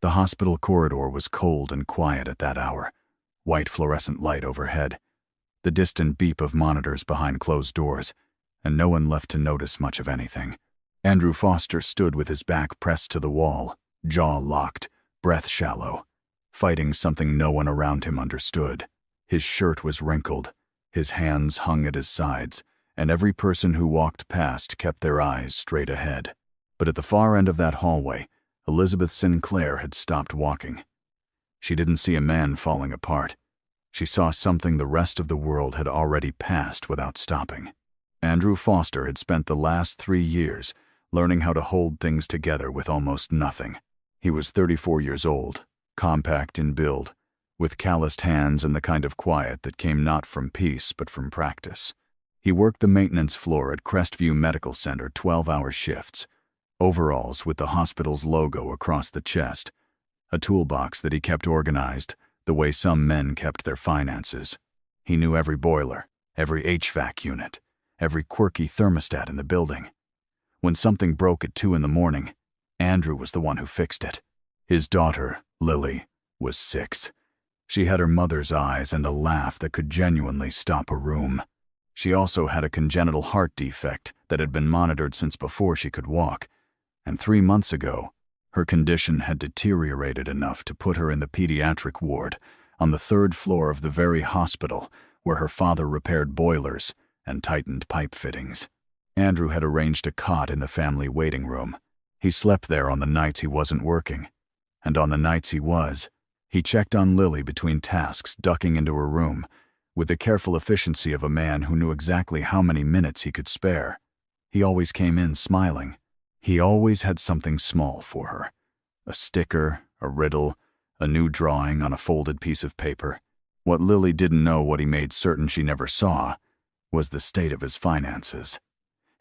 The hospital corridor was cold and quiet at that hour, white fluorescent light overhead, the distant beep of monitors behind closed doors, and no one left to notice much of anything. Andrew Foster stood with his back pressed to the wall, jaw locked, breath shallow, fighting something no one around him understood. His shirt was wrinkled, his hands hung at his sides, and every person who walked past kept their eyes straight ahead. But at the far end of that hallway, Elizabeth Sinclair had stopped walking. She didn't see a man falling apart. She saw something the rest of the world had already passed without stopping. Andrew Foster had spent the last 3 years learning how to hold things together with almost nothing. He was 34 years old, compact in build, with calloused hands and the kind of quiet that came not from peace but from practice. He worked the maintenance floor at Crestview Medical Center 12-hour shifts, overalls with the hospital's logo across the chest, a toolbox that he kept organized the way some men kept their finances. He knew every boiler, every HVAC unit, every quirky thermostat in the building. When something broke at 2 a.m, Andrew was the one who fixed it. His daughter, Lily, was 6. She had her mother's eyes and a laugh that could genuinely stop a room. She also had a congenital heart defect that had been monitored since before she could walk, and 3 months ago, her condition had deteriorated enough to put her in the pediatric ward on the 3rd floor of the very hospital where her father repaired boilers and tightened pipe fittings. Andrew had arranged a cot in the family waiting room. He slept there on the nights he wasn't working, and on the nights he was, he checked on Lily between tasks, ducking into her room, with the careful efficiency of a man who knew exactly how many minutes he could spare. He always came in smiling. He always had something small for her. A sticker, a riddle, a new drawing on a folded piece of paper. What Lily didn't know, what he made certain she never saw, was the state of his finances.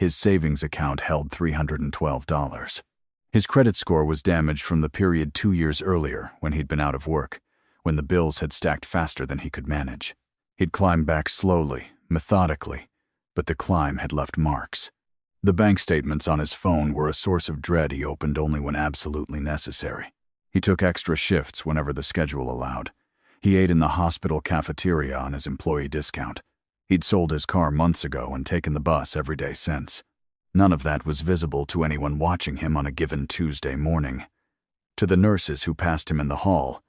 His savings account held $312. His credit score was damaged from the period 2 years earlier when he'd been out of work, when the bills had stacked faster than he could manage. He'd climbed back slowly, methodically, but the climb had left marks. The bank statements on his phone were a source of dread he opened only when absolutely necessary. He took extra shifts whenever the schedule allowed. He ate in the hospital cafeteria on his employee discount. He'd sold his car months ago and taken the bus every day since. None of that was visible to anyone watching him on a given Tuesday morning. To the nurses who passed him in the hall,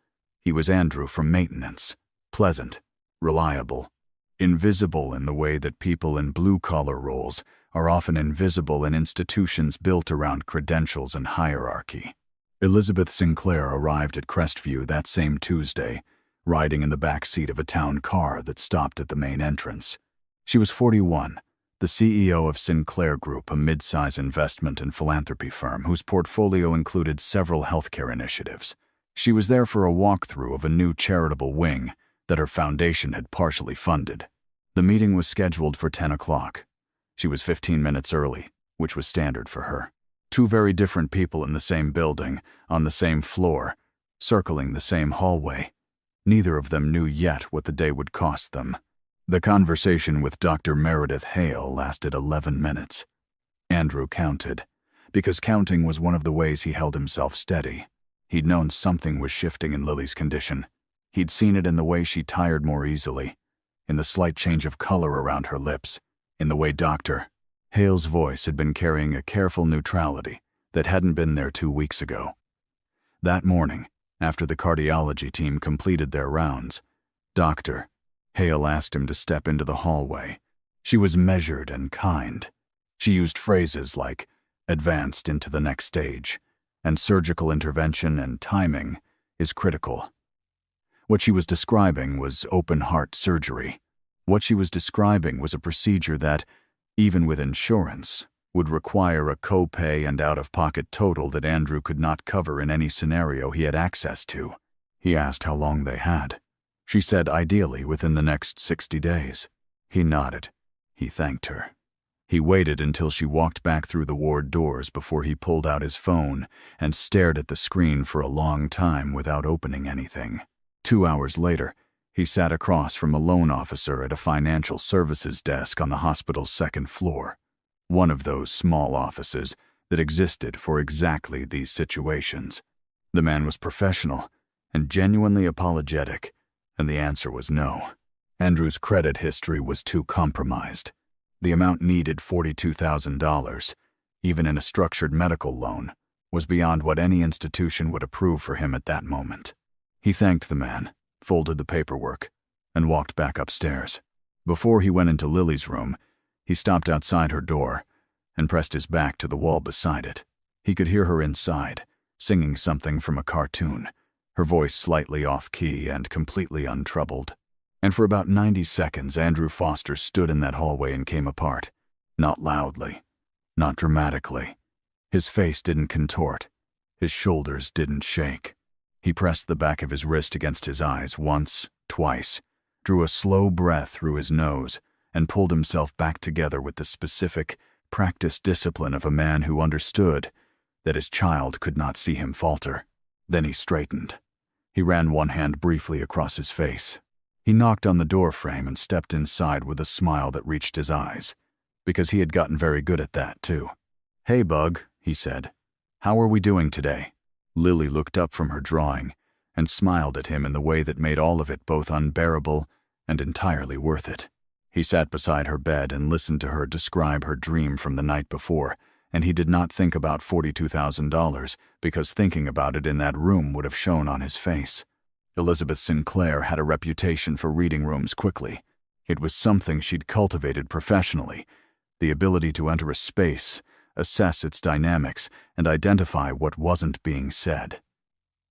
he was Andrew from maintenance, pleasant, reliable, invisible in the way that people in blue-collar roles are often invisible in institutions built around credentials and hierarchy. Elizabeth Sinclair arrived at Crestview that same Tuesday, riding in the back seat of a town car that stopped at the main entrance. She was 41, the CEO of Sinclair Group, a mid-size investment and philanthropy firm whose portfolio included several healthcare initiatives. She was there for a walkthrough of a new charitable wing that her foundation had partially funded. The meeting was scheduled for 10 o'clock. She was 15 minutes early, which was standard for her. 2 very different people in the same building, on the same floor, circling the same hallway. Neither of them knew yet what the day would cost them. The conversation with Dr. Meredith Hale lasted 11 minutes. Andrew counted, because counting was one of the ways he held himself steady. He'd known something was shifting in Lily's condition. He'd seen it in the way she tired more easily, in the slight change of color around her lips, in the way Dr. Hale's voice had been carrying a careful neutrality that hadn't been there 2 weeks ago. That morning, after the cardiology team completed their rounds, Dr. Hale asked him to step into the hallway. She was measured and kind. She used phrases like advanced into the next stage, and surgical intervention and timing is critical. What she was describing was open-heart surgery. What she was describing was a procedure that, even with insurance, would require a copay and out-of-pocket total that Andrew could not cover in any scenario he had access to. He asked how long they had. She said ideally within the next 60 days. He nodded. He thanked her. He waited until she walked back through the ward doors before he pulled out his phone and stared at the screen for a long time without opening anything. 2 hours later, he sat across from a loan officer at a financial services desk on the hospital's 2nd floor, one of those small offices that existed for exactly these situations. The man was professional and genuinely apologetic, and the answer was no. Andrew's credit history was too compromised. The amount needed, $42,000, even in a structured medical loan, was beyond what any institution would approve for him at that moment. He thanked the man, folded the paperwork, and walked back upstairs. Before he went into Lily's room, he stopped outside her door and pressed his back to the wall beside it. He could hear her inside, singing something from a cartoon, her voice slightly off-key and completely untroubled. And for about 90 seconds, Andrew Foster stood in that hallway and came apart. Not loudly, not dramatically. His face didn't contort. His shoulders didn't shake. He pressed the back of his wrist against his eyes once, twice, drew a slow breath through his nose, and pulled himself back together with the specific, practiced discipline of a man who understood that his child could not see him falter. Then he straightened. He ran one hand briefly across his face. He knocked on the door frame and stepped inside with a smile that reached his eyes, because he had gotten very good at that, too. "Hey, Bug," he said. "How are we doing today?" Lily looked up from her drawing and smiled at him in the way that made all of it both unbearable and entirely worth it. He sat beside her bed and listened to her describe her dream from the night before, and he did not think about $42,000 because thinking about it in that room would have shown on his face. Elizabeth Sinclair had a reputation for reading rooms quickly. It was something she'd cultivated professionally, the ability to enter a space, assess its dynamics, and identify what wasn't being said.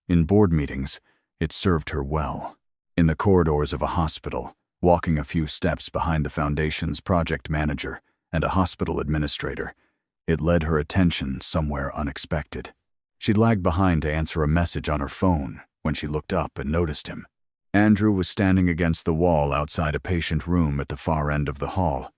In board meetings, it served her well. In the corridors of a hospital, walking a few steps behind the foundation's project manager and a hospital administrator, it led her attention somewhere unexpected. She'd lagged behind to answer a message on her phone when she looked up and noticed him. Andrew was standing against the wall outside a patient room at the far end of the hall.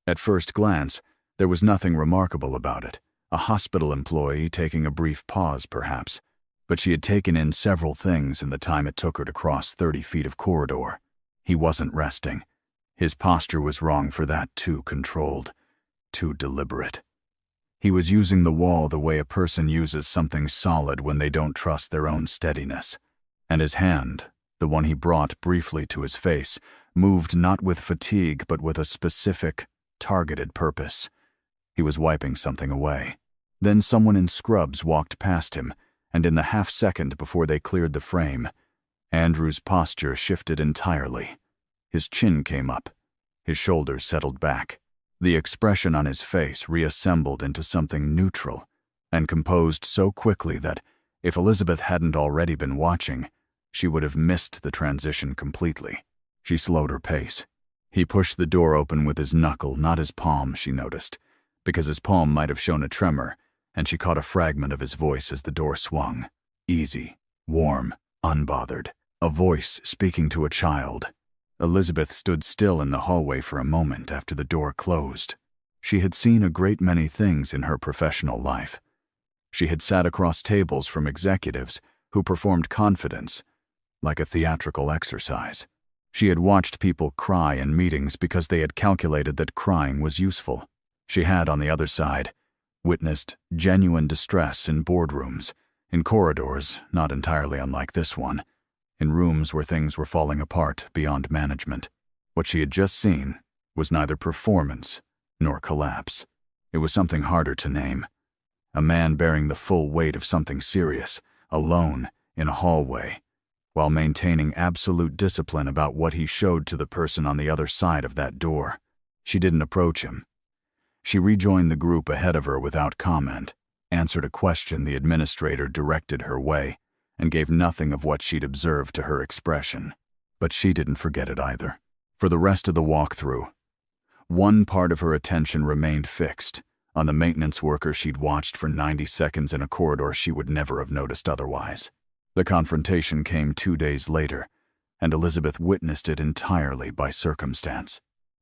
At first glance, there was nothing remarkable about it, a hospital employee taking a brief pause perhaps, but she had taken in several things in the time it took her to cross 30 feet of corridor. He wasn't resting. His posture was wrong for that, too controlled, too deliberate. He was using the wall the way a person uses something solid when they don't trust their own steadiness. And his hand, the one he brought briefly to his face, moved not with fatigue but with a specific, targeted purpose. He was wiping something away. Then someone in scrubs walked past him, and in the half-second before they cleared the frame, Andrew's posture shifted entirely. His chin came up. His shoulders settled back. The expression on his face reassembled into something neutral and composed so quickly that, if Elizabeth hadn't already been watching, she would have missed the transition completely. She slowed her pace. He pushed the door open with his knuckle, not his palm, she noticed, because his palm might have shown a tremor, and she caught a fragment of his voice as the door swung. Easy, warm, unbothered. A voice speaking to a child. Elizabeth stood still in the hallway for a moment after the door closed. She had seen a great many things in her professional life. She had sat across tables from executives who performed confidence, like a theatrical exercise. She had watched people cry in meetings because they had calculated that crying was useful. She had, on the other side, witnessed genuine distress in boardrooms, in corridors not entirely unlike this one, in rooms where things were falling apart beyond management. What she had just seen was neither performance nor collapse. It was something harder to name. A man bearing the full weight of something serious, alone, in a hallway, while maintaining absolute discipline about what he showed to the person on the other side of that door. She didn't approach him. She rejoined the group ahead of her without comment, answered a question the administrator directed her way, and gave nothing of what she'd observed to her expression. But she didn't forget it either. For the rest of the walkthrough, one part of her attention remained fixed on the maintenance worker she'd watched for 90 seconds in a corridor she would never have noticed otherwise. The confrontation came 2 days later, and Elizabeth witnessed it entirely by circumstance.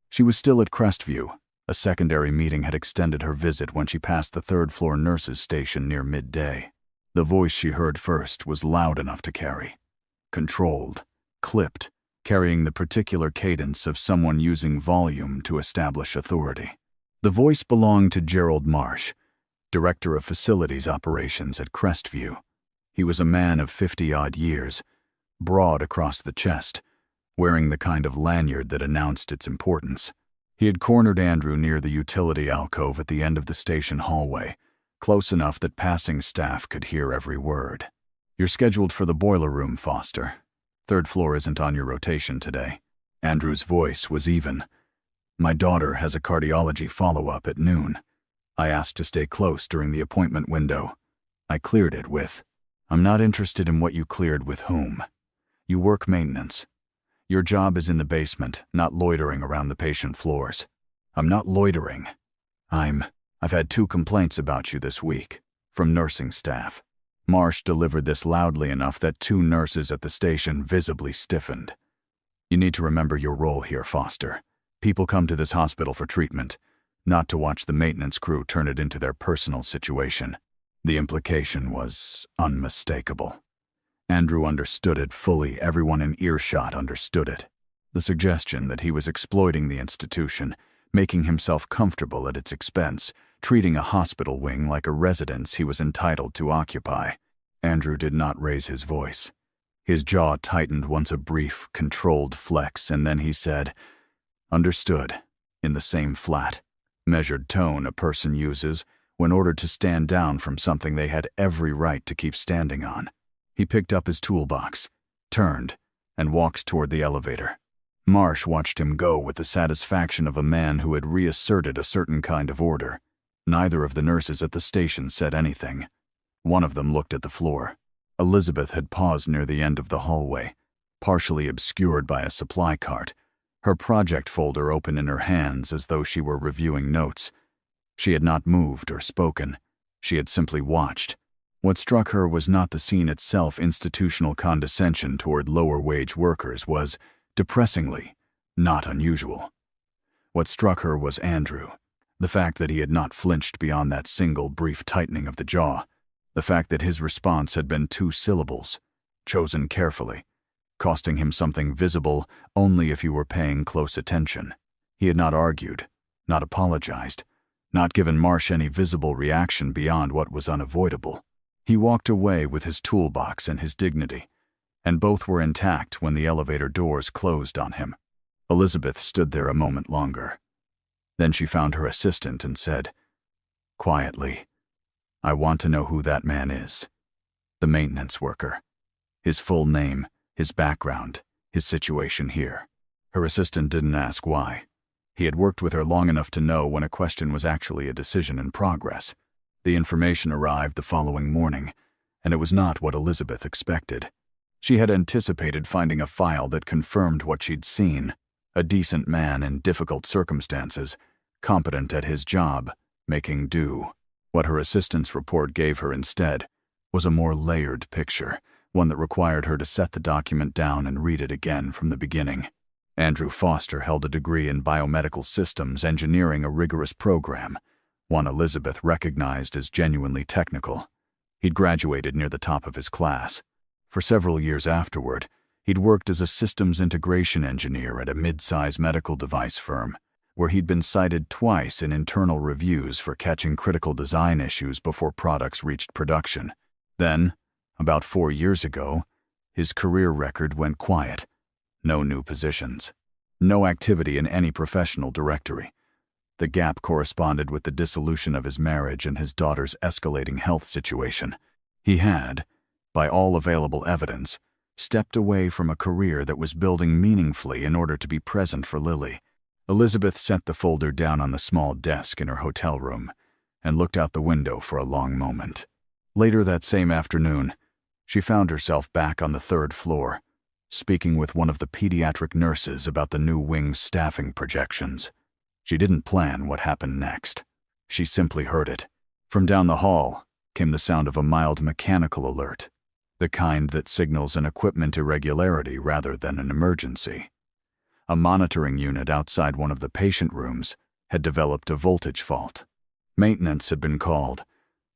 She was still at Crestview. A secondary meeting had extended her visit when she passed the third-floor nurses' station near midday. The voice she heard first was loud enough to carry. Controlled, clipped, carrying the particular cadence of someone using volume to establish authority. The voice belonged to Gerald Marsh, Director of Facilities Operations at Crestview. He was a man of 50-odd years, broad across the chest, wearing the kind of lanyard that announced its importance. He had cornered Andrew near the utility alcove at the end of the station hallway, close enough that passing staff could hear every word. "You're scheduled for the boiler room, Foster. Third floor isn't on your rotation today." Andrew's voice was even. "My daughter has a cardiology follow-up at noon. I asked to stay close during the appointment window. I cleared it with, 'I'm not interested in what you cleared with whom. You work maintenance. Your job is in the basement, not loitering around the patient floors.' 'I'm not loitering. I've had 2 complaints about you this week, from nursing staff." Marsh delivered this loudly enough that 2 nurses at the station visibly stiffened. "You need to remember your role here, Foster. People come to this hospital for treatment, not to watch the maintenance crew turn it into their personal situation." The implication was unmistakable. Andrew understood it fully. Everyone in earshot understood it. The suggestion that he was exploiting the institution, making himself comfortable at its expense, treating a hospital wing like a residence he was entitled to occupy. Andrew did not raise his voice. His jaw tightened once a brief, controlled flex, and then he said, "Understood," in the same flat, measured tone a person uses when ordered to stand down from something they had every right to keep standing on. He picked up his toolbox, turned, and walked toward the elevator. Marsh watched him go with the satisfaction of a man who had reasserted a certain kind of order. Neither of the nurses at the station said anything. One of them looked at the floor. Elizabeth had paused near the end of the hallway, partially obscured by a supply cart, her project folder open in her hands as though she were reviewing notes. She had not moved or spoken. She had simply watched. What struck her was not the scene itself. Institutional condescension toward lower-wage workers was, depressingly, not unusual. What struck her was Andrew. The fact that he had not flinched beyond that single brief tightening of the jaw. The fact that his response had been 2 syllables, chosen carefully, costing him something visible only if you were paying close attention. He had not argued, not apologized, not given Marsh any visible reaction beyond what was unavoidable. He walked away with his toolbox and his dignity, and both were intact when the elevator doors closed on him. Elizabeth stood there a moment longer. Then she found her assistant and said, quietly, "I want to know who that man is. The maintenance worker. His full name, his background, his situation here." Her assistant didn't ask why. He had worked with her long enough to know when a question was actually a decision in progress. The information arrived the following morning, and it was not what Elizabeth expected. She had anticipated finding a file that confirmed what she'd seen: a decent man in difficult circumstances, competent at his job, making do. What her assistant's report gave her instead was a more layered picture, one that required her to set the document down and read it again from the beginning. Andrew Foster held a degree in biomedical systems engineering, a rigorous program, one Elizabeth recognized as genuinely technical. He'd graduated near the top of his class. For several years afterward, he'd worked as a systems integration engineer at a mid-size medical device firm, where he'd been cited twice in internal reviews for catching critical design issues before products reached production. Then, about 4 years ago, his career record went quiet. No new positions. No activity in any professional directory. The gap corresponded with the dissolution of his marriage and his daughter's escalating health situation. He had, by all available evidence, stepped away from a career that was building meaningfully in order to be present for Lily. Elizabeth set the folder down on the small desk in her hotel room and looked out the window for a long moment. Later that same afternoon, she found herself back on the 3rd floor, speaking with one of the pediatric nurses about the new wing's staffing projections. She didn't plan what happened next. She simply heard it. From down the hall came the sound of a mild mechanical alert, the kind that signals an equipment irregularity rather than an emergency. A monitoring unit outside one of the patient rooms had developed a voltage fault. Maintenance had been called,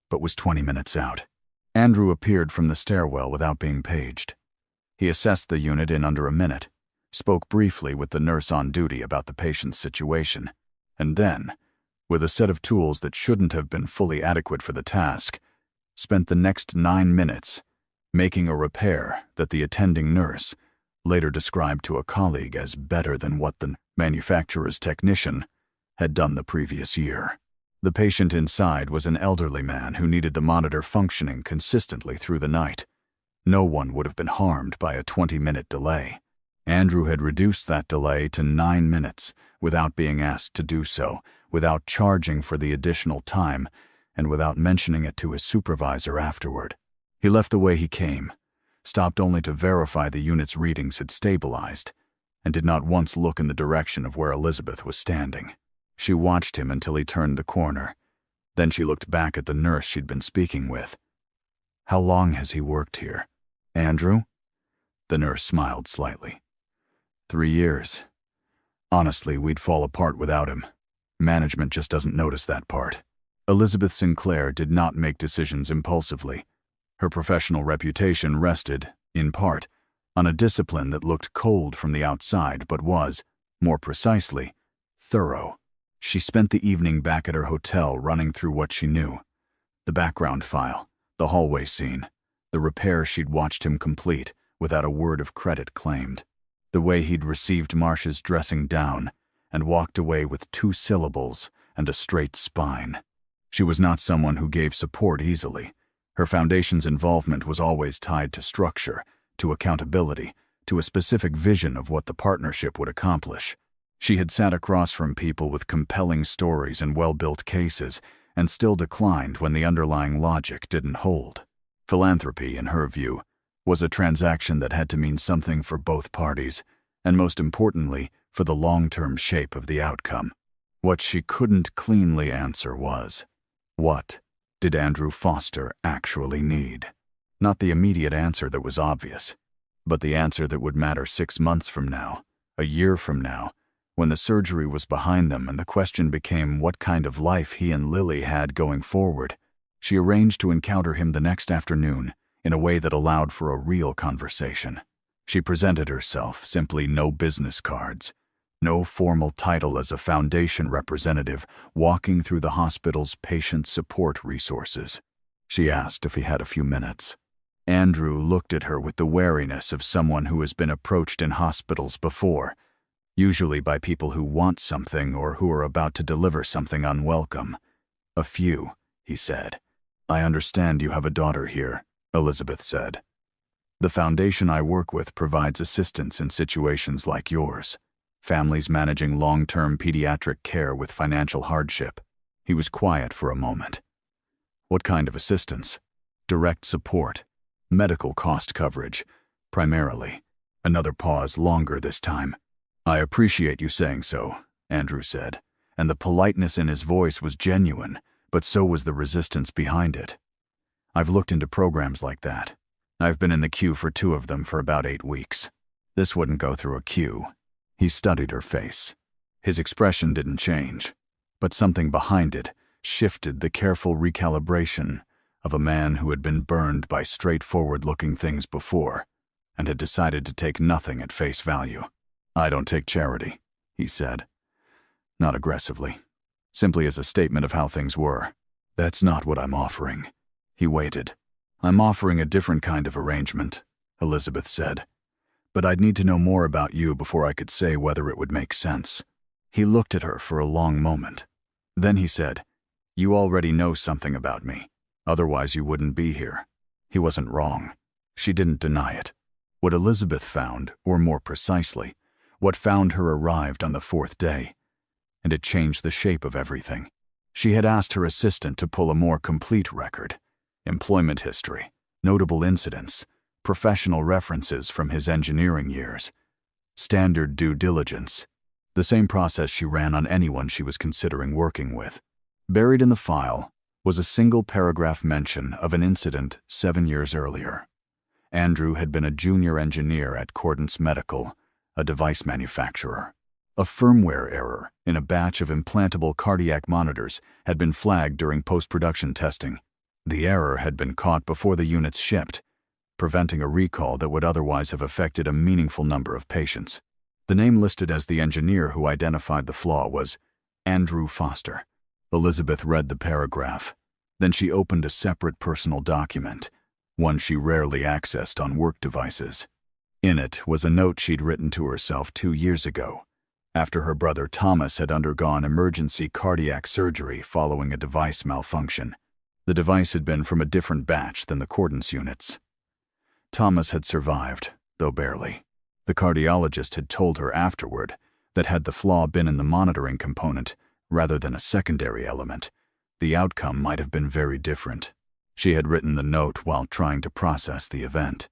but was 20 minutes out. Andrew appeared from the stairwell without being paged. He assessed the unit in under a minute, spoke briefly with the nurse on duty about the patient's situation, and then, with a set of tools that shouldn't have been fully adequate for the task, spent the next 9 minutes making a repair that the attending nurse later described to a colleague as better than what the manufacturer's technician had done the previous year. The patient inside was an elderly man who needed the monitor functioning consistently through the night. No one would have been harmed by a 20-minute delay. Andrew had reduced that delay to 9 minutes without being asked to do so, without charging for the additional time, and without mentioning it to his supervisor afterward. He left the way he came, stopped only to verify the unit's readings had stabilized, and did not once look in the direction of where Elizabeth was standing. She watched him until he turned the corner. Then she looked back at the nurse she'd been speaking with. "How long has he worked here?" "Andrew?" The nurse smiled slightly. 3 years. Honestly, we'd fall apart without him. Management just doesn't notice that part." Elizabeth Sinclair did not make decisions impulsively. Her professional reputation rested, in part, on a discipline that looked cold from the outside but was, more precisely, thorough. She spent the evening back at her hotel running through what she knew. The background file, the hallway scene, the repair she'd watched him complete without a word of credit claimed, the way he'd received Marcia's dressing down and walked away with 2 syllables and a straight spine. She was not someone who gave support easily. Her foundation's involvement was always tied to structure, to accountability, to a specific vision of what the partnership would accomplish. She had sat across from people with compelling stories and well-built cases, and still declined when the underlying logic didn't hold. Philanthropy, in her view, was a transaction that had to mean something for both parties, and most importantly, for the long-term shape of the outcome. What she couldn't cleanly answer was, what did Andrew Foster actually need? Not the immediate answer that was obvious, but the answer that would matter 6 months from now, a year from now, when the surgery was behind them and the question became what kind of life he and Lily had going forward. She arranged to encounter him the next afternoon in a way that allowed for a real conversation. She presented herself, simply no business cards, no formal title as a foundation representative walking through the hospital's patient support resources. She asked if he had a few minutes. Andrew looked at her with the wariness of someone who has been approached in hospitals before, usually by people who want something or who are about to deliver something unwelcome. "A few," he said. "I understand you have a daughter here," Elizabeth said. "The foundation I work with provides assistance in situations like yours. Families managing long-term pediatric care with financial hardship." He was quiet for a moment. "What kind of assistance?" "Direct support. Medical cost coverage, primarily." Another pause, longer this time. "I appreciate you saying so," Andrew said, and the politeness in his voice was genuine, but so was the resistance behind it. "I've looked into programs like that. I've been in the queue for 2 of them for about 8 weeks. This wouldn't go through a queue." He studied her face. His expression didn't change, but something behind it shifted the careful recalibration of a man who had been burned by straightforward-looking things before and had decided to take nothing at face value. "I don't take charity," he said. "Not aggressively. Simply as a statement of how things were. That's not what I'm offering." He waited. "I'm offering a different kind of arrangement," Elizabeth said. "But I'd need to know more about you before I could say whether it would make sense." He looked at her for a long moment. Then he said, "You already know something about me. Otherwise you wouldn't be here." He wasn't wrong. She didn't deny it. What Elizabeth found, or more precisely, what found her arrived on the 4th day, and it changed the shape of everything. She had asked her assistant to pull a more complete record: employment history, notable incidents, professional references from his engineering years, standard due diligence, the same process she ran on anyone she was considering working with. Buried in the file was a single-paragraph mention of an incident 7 years earlier. Andrew had been a junior engineer at Cordance Medical, a device manufacturer. A firmware error in a batch of implantable cardiac monitors had been flagged during post-production testing. The error had been caught before the units shipped, preventing a recall that would otherwise have affected a meaningful number of patients. The name listed as the engineer who identified the flaw was Andrew Foster. Elizabeth read the paragraph. Then she opened a separate personal document, one she rarely accessed on work devices. In it was a note she'd written to herself 2 years ago, after her brother Thomas had undergone emergency cardiac surgery following a device malfunction. The device had been from a different batch than the cordance units. Thomas had survived, though barely. The cardiologist had told her afterward that had the flaw been in the monitoring component rather than a secondary element, the outcome might have been very different. She had written the note while trying to process the event.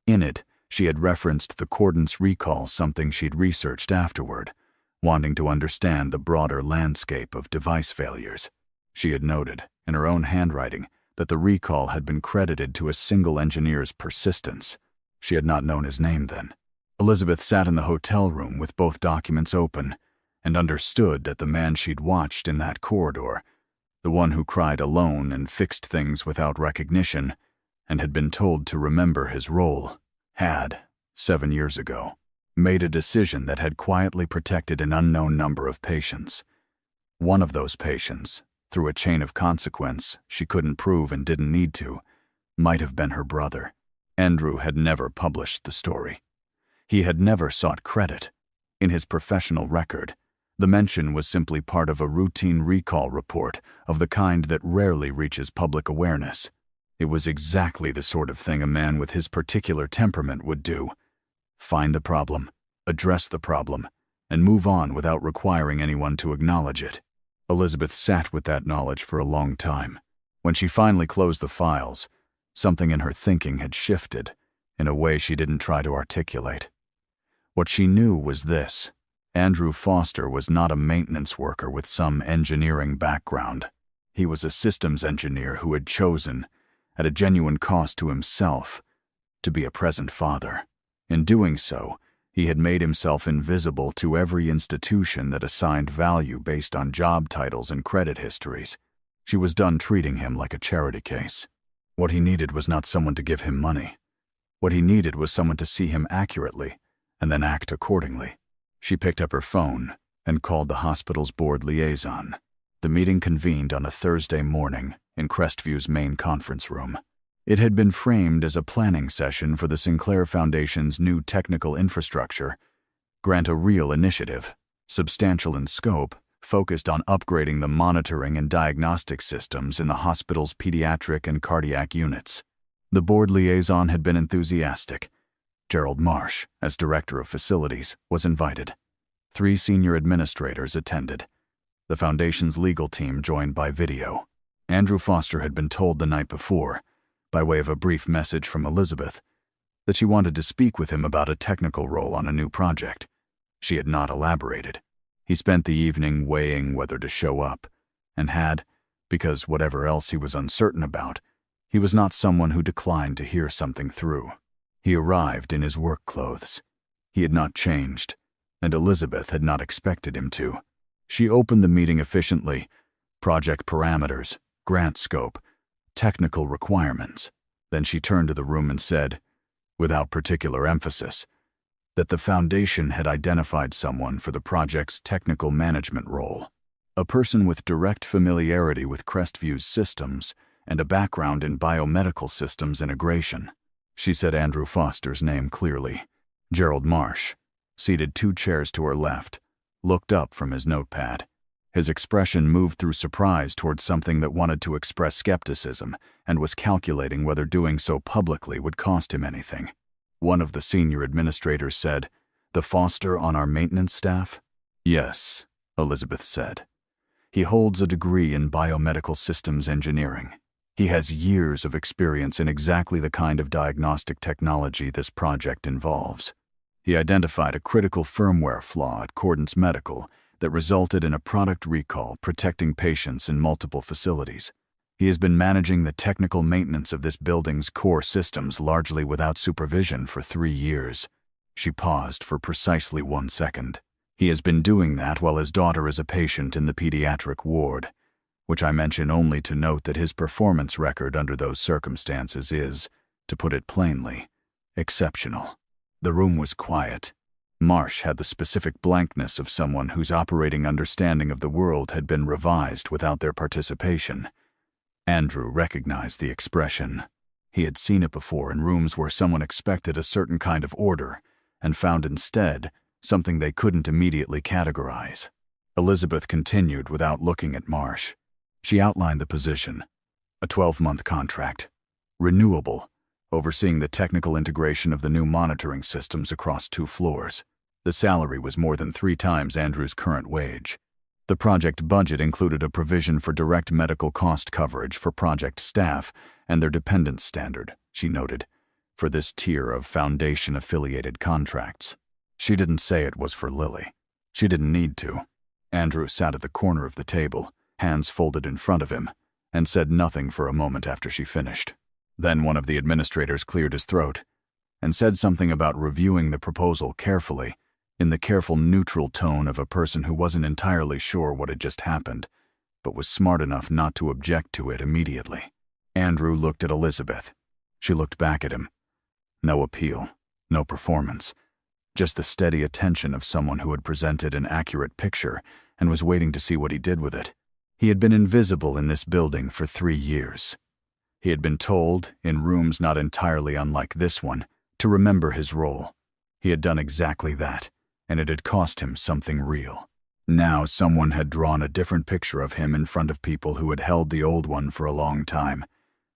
In it, she had referenced the cordance recall, something she'd researched afterward, wanting to understand the broader landscape of device failures. She had noted, in her own handwriting, that the recall had been credited to a single engineer's persistence. She had not known his name then. Elizabeth sat in the hotel room with both documents open and understood that the man she'd watched in that corridor, the one who cried alone and fixed things without recognition and had been told to remember his role, had, 7 years ago, made a decision that had quietly protected an unknown number of patients. One of those patients, through a chain of consequence she couldn't prove and didn't need to, might have been her brother. Andrew had never published the story. He had never sought credit. In his professional record, the mention was simply part of a routine recall report of the kind that rarely reaches public awareness. It was exactly the sort of thing a man with his particular temperament would do. Find the problem, address the problem, and move on without requiring anyone to acknowledge it. Elizabeth sat with that knowledge for a long time. When she finally closed the files, something in her thinking had shifted in a way she didn't try to articulate. What she knew was this: Andrew Foster was not a maintenance worker with some engineering background. He was a systems engineer who had chosen, at a genuine cost to himself, to be a present father. In doing so, he had made himself invisible to every institution that assigned value based on job titles and credit histories. She was done treating him like a charity case. What he needed was not someone to give him money. What he needed was someone to see him accurately and then act accordingly. She picked up her phone and called the hospital's board liaison. The meeting convened on a Thursday morning in Crestview's main conference room. It had been framed as a planning session for the Sinclair Foundation's new technical infrastructure, Grant a Real initiative, substantial in scope, focused on upgrading the monitoring and diagnostic systems in the hospital's pediatric and cardiac units. The board liaison had been enthusiastic. Gerald Marsh, as director of facilities, was invited. 3 senior administrators attended. The Foundation's legal team joined by video. Andrew Foster had been told the night before, by way of a brief message from Elizabeth, that she wanted to speak with him about a technical role on a new project. She had not elaborated. He spent the evening weighing whether to show up, and had, because whatever else he was uncertain about, he was not someone who declined to hear something through. He arrived in his work clothes. He had not changed, and Elizabeth had not expected him to. She opened the meeting efficiently: project parameters, grant scope, technical requirements. Then she turned to the room and said, without particular emphasis, that the Foundation had identified someone for the project's technical management role, a person with direct familiarity with Crestview's systems and a background in biomedical systems integration. She said Andrew Foster's name clearly. Gerald Marsh, seated 2 chairs to her left, looked up from his notepad. His expression moved through surprise towards something that wanted to express skepticism and was calculating whether doing so publicly would cost him anything. One of the senior administrators said, "The Foster on our maintenance staff?" "Yes," Elizabeth said. "He holds a degree in biomedical systems engineering. He has years of experience in exactly the kind of diagnostic technology this project involves. He identified a critical firmware flaw at Cordance Medical that resulted in a product recall protecting patients in multiple facilities. He has been managing the technical maintenance of this building's core systems largely without supervision for 3 years." She paused for precisely 1 second. "He has been doing that while his daughter is a patient in the pediatric ward, which I mention only to note that his performance record under those circumstances is, to put it plainly, exceptional." The room was quiet. Marsh had the specific blankness of someone whose operating understanding of the world had been revised without their participation. Andrew recognized the expression. He had seen it before in rooms where someone expected a certain kind of order and found instead something they couldn't immediately categorize. Elizabeth continued without looking at Marsh. She outlined the position. A 12-month contract. Renewable, overseeing the technical integration of the new monitoring systems across 2 floors. The salary was more than 3 times Andrew's current wage. The project budget included a provision for direct medical cost coverage for project staff and their dependents standard, she noted, for this tier of foundation-affiliated contracts. She didn't say it was for Lily. She didn't need to. Andrew sat at the corner of the table, hands folded in front of him, and said nothing for a moment after she finished. Then one of the administrators cleared his throat and said something about reviewing the proposal carefully, in the careful neutral tone of a person who wasn't entirely sure what had just happened, but was smart enough not to object to it immediately. Andrew looked at Elizabeth. She looked back at him. No appeal, no performance, just the steady attention of someone who had presented an accurate picture and was waiting to see what he did with it. He had been invisible in this building for 3 years. He had been told, in rooms not entirely unlike this one, to remember his role. He had done exactly that, and it had cost him something real. Now someone had drawn a different picture of him in front of people who had held the old one for a long time,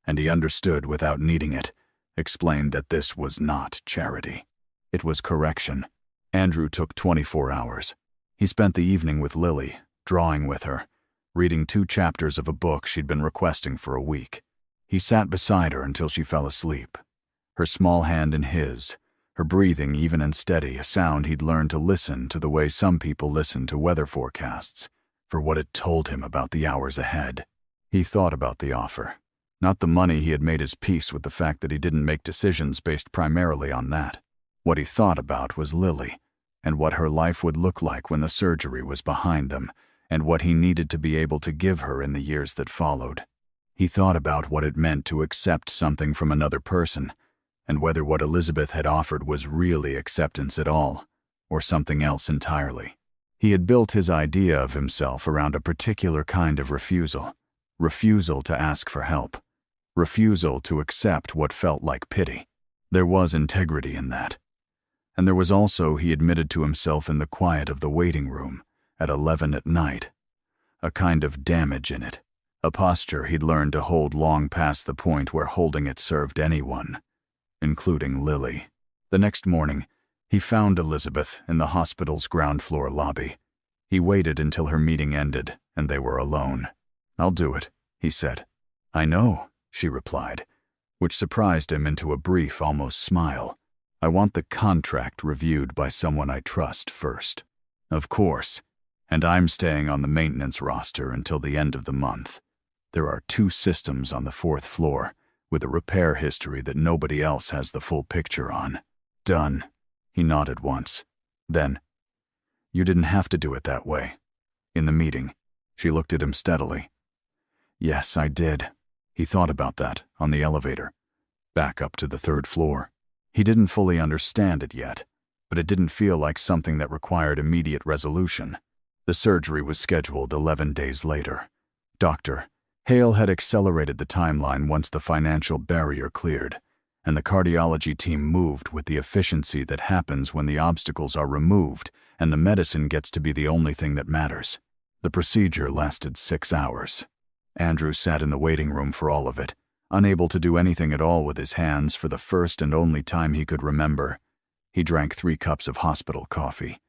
and he understood without needing it, explained that this was not charity. It was correction. Andrew took 24 hours. He spent the evening with Lily, drawing with her, reading 2 chapters of a book she'd been requesting for a week. He sat beside her until she fell asleep, her small hand in his, her breathing even and steady, a sound he'd learned to listen to the way some people listen to weather forecasts, for what it told him about the hours ahead. He thought about the offer. Not the money. He had made his peace with the fact that he didn't make decisions based primarily on that. What he thought about was Lily, and what her life would look like when the surgery was behind them, and what he needed to be able to give her in the years that followed. He thought about what it meant to accept something from another person, and whether what Elizabeth had offered was really acceptance at all, or something else entirely. He had built his idea of himself around a particular kind of refusal. Refusal to ask for help. Refusal to accept what felt like pity. There was integrity in that. And there was also, he admitted to himself in the quiet of the waiting room, at 11 at night, a kind of damage in it. A posture he'd learned to hold long past the point where holding it served anyone, including Lily. The next morning, he found Elizabeth in the hospital's ground floor lobby. He waited until her meeting ended, and they were alone. "I'll do it," he said. "I know," she replied, which surprised him into a brief, almost smile. "I want the contract reviewed by someone I trust first." "Of course, and I'm staying on the maintenance roster until the end of the month. There are 2 systems on the 4th floor, with a repair history that nobody else has the full picture on." "Done." He nodded once. Then, "You didn't have to do it that way." In the meeting, she looked at him steadily. "Yes, I did." He thought about that on the elevator, back up to the 3rd floor. He didn't fully understand it yet, but it didn't feel like something that required immediate resolution. The surgery was scheduled 11 days later. Dr. Hale had accelerated the timeline once the financial barrier cleared, and the cardiology team moved with the efficiency that happens when the obstacles are removed and the medicine gets to be the only thing that matters. The procedure lasted 6 hours. Andrew sat in the waiting room for all of it, unable to do anything at all with his hands for the first and only time he could remember. He drank 3 cups of hospital coffee.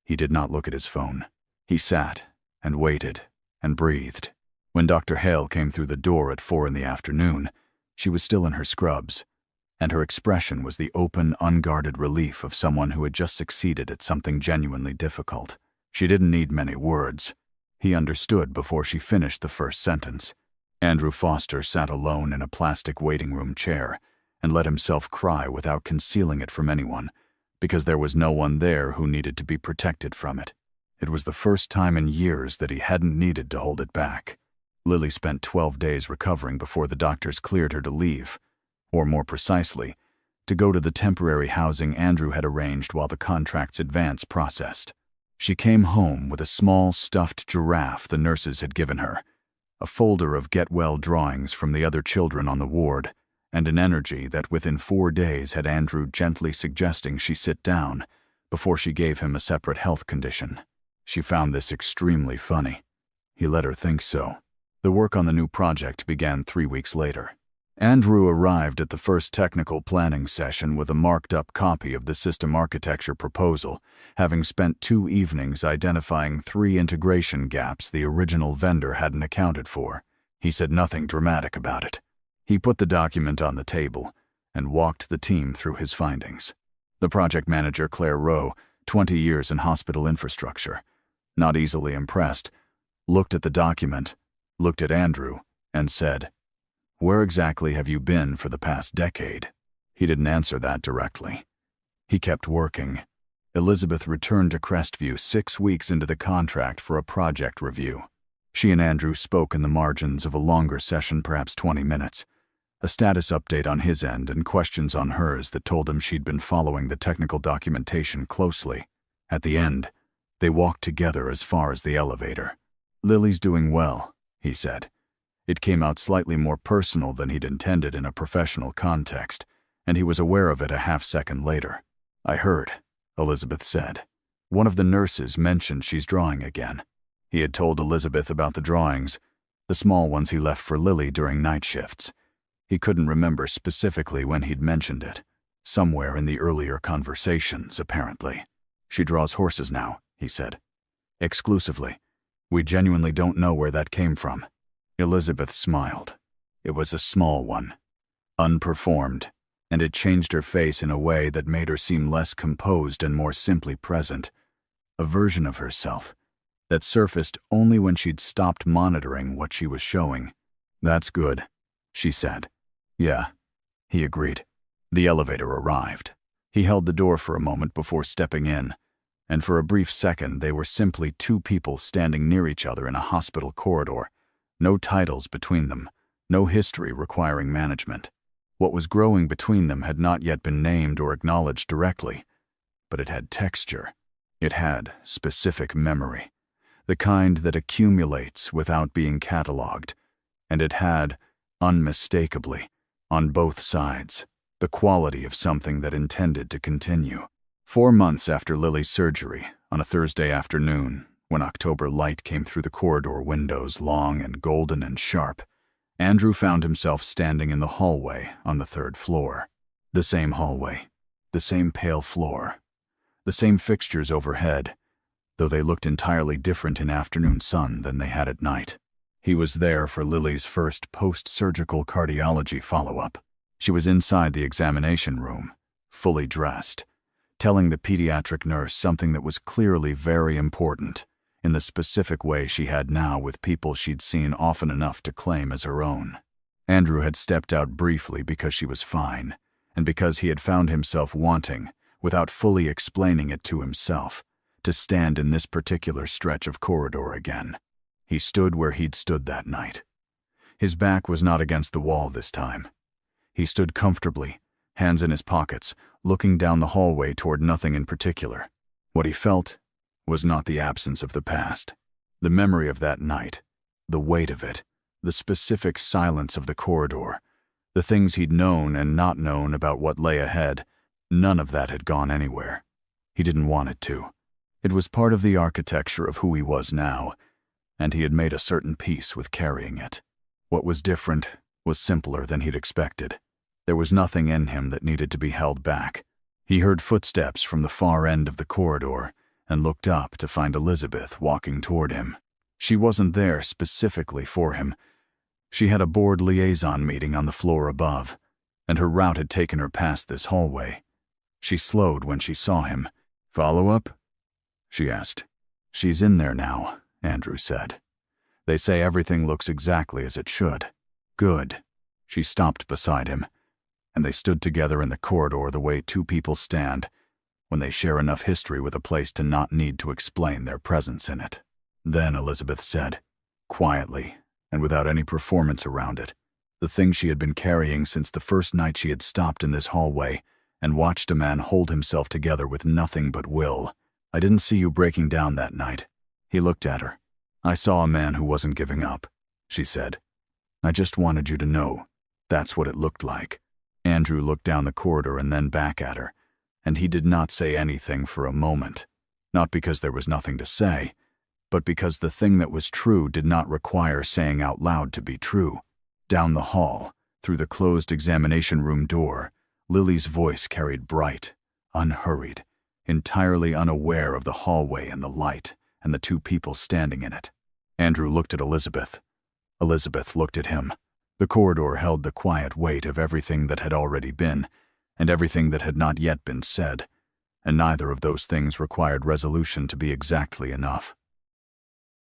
He did not look at his phone. He sat and waited and breathed. When Dr. Hale came through the door at 4 in the afternoon, she was still in her scrubs, and her expression was the open, unguarded relief of someone who had just succeeded at something genuinely difficult. She didn't need many words. He understood before she finished the first sentence. Andrew Foster sat alone in a plastic waiting room chair and let himself cry without concealing it from anyone, because there was no one there who needed to be protected from it. It was the first time in years that he hadn't needed to hold it back. Lily spent 12 days recovering before the doctors cleared her to leave, or more precisely, to go to the temporary housing Andrew had arranged while the contract's advance processed. She came home with a small stuffed giraffe the nurses had given her, a folder of get-well drawings from the other children on the ward, and an energy that within 4 days had Andrew gently suggesting she sit down before she gave him a separate health condition. She found this extremely funny. He let her think so. The work on the new project began 3 weeks later. Andrew arrived at the first technical planning session with a marked-up copy of the system architecture proposal, having spent 2 evenings identifying 3 integration gaps the original vendor hadn't accounted for. He said nothing dramatic about it. He put the document on the table and walked the team through his findings. The project manager, Claire Rowe, 20 years in hospital infrastructure, not easily impressed, looked at the document, looked at Andrew, and said, "Where exactly have you been for the past decade?" He didn't answer that directly. He kept working. Elizabeth returned to Crestview 6 weeks into the contract for a project review. She and Andrew spoke in the margins of a longer session, perhaps 20 minutes. A status update on his end and questions on hers that told him she'd been following the technical documentation closely. At the end, they walked together as far as the elevator. "Lily's doing well," he said. It came out slightly more personal than he'd intended in a professional context, and he was aware of it a half-second later. "I heard," Elizabeth said. "One of the nurses mentioned she's drawing again." He had told Elizabeth about the drawings, the small ones he left for Lily during night shifts. He couldn't remember specifically when he'd mentioned it. Somewhere in the earlier conversations, apparently. "She draws horses now," he said. "Exclusively. We genuinely don't know where that came from." Elizabeth smiled. It was a small one, unperformed, and it changed her face in a way that made her seem less composed and more simply present. A version of herself that surfaced only when she'd stopped monitoring what she was showing. "That's good," she said. "Yeah," he agreed. The elevator arrived. He held the door for a moment before stepping in, and for a brief second they were simply 2 people standing near each other in a hospital corridor. No titles between them, no history requiring management. What was growing between them had not yet been named or acknowledged directly, but it had texture. It had specific memory, the kind that accumulates without being cataloged, and it had, unmistakably, on both sides, the quality of something that intended to continue. 4 months after Lily's surgery, on a Thursday afternoon, when October light came through the corridor windows, long and golden and sharp, Andrew found himself standing in the hallway on the 3rd floor. The same hallway, the same pale floor, the same fixtures overhead, though they looked entirely different in afternoon sun than they had at night. He was there for Lily's first post-surgical cardiology follow-up. She was inside the examination room, fully dressed, telling the pediatric nurse something that was clearly very important, in the specific way she had now with people she'd seen often enough to claim as her own. Andrew had stepped out briefly because she was fine, and because he had found himself wanting, without fully explaining it to himself, to stand in this particular stretch of corridor again. He stood where he'd stood that night. His back was not against the wall this time. He stood comfortably, hands in his pockets, looking down the hallway toward nothing in particular. What he felt was not the absence of the past. The memory of that night, the weight of it, the specific silence of the corridor, the things he'd known and not known about what lay ahead, none of that had gone anywhere. He didn't want it to. It was part of the architecture of who he was now, and he had made a certain peace with carrying it. What was different was simpler than he'd expected. There was nothing in him that needed to be held back. He heard footsteps from the far end of the corridor and looked up to find Elizabeth walking toward him. She wasn't there specifically for him. She had a board liaison meeting on the floor above, and her route had taken her past this hallway. She slowed when she saw him. "Follow-up?" she asked. "She's in there now," Andrew said. "They say everything looks exactly as it should." "Good." She stopped beside him, and they stood together in the corridor the way 2 people stand when they share enough history with a place to not need to explain their presence in it. Then Elizabeth said, quietly and without any performance around it, the thing she had been carrying since the first night she had stopped in this hallway and watched a man hold himself together with nothing but will. "I didn't see you breaking down that night." He looked at her. "I saw a man who wasn't giving up," she said. "I just wanted you to know that's what it looked like." Andrew looked down the corridor and then back at her, and he did not say anything for a moment, not because there was nothing to say, but because the thing that was true did not require saying out loud to be true. Down the hall, through the closed examination room door, Lily's voice carried bright, unhurried, entirely unaware of the hallway and the light and the two people standing in it. Andrew looked at Elizabeth. Elizabeth looked at him. The corridor held the quiet weight of everything that had already been, and everything that had not yet been said, and neither of those things required resolution to be exactly enough.